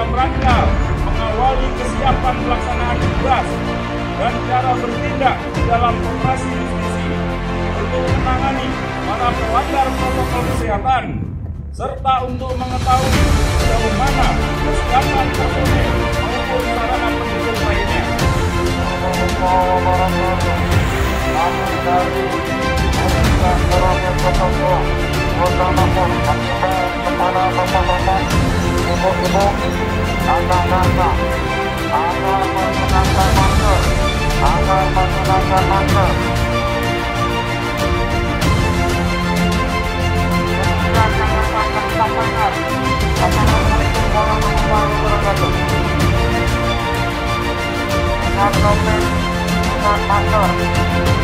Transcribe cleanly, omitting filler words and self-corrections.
dalam rangka mengawali kesiapan pelaksanaan tugas dan cara bertindak dalam operasi justisi untuk menangani para pelanggar protokol kesehatan serta untuk mengetahui sejauh mana kesiapan personel maupun sarana pendukung lainnya. Kepada bapak-bapak, ibu-ibu, anak-anak, agar menggunakan masker, Assalamualaikum warahmatullahi wabarakatuh. Dengan masker.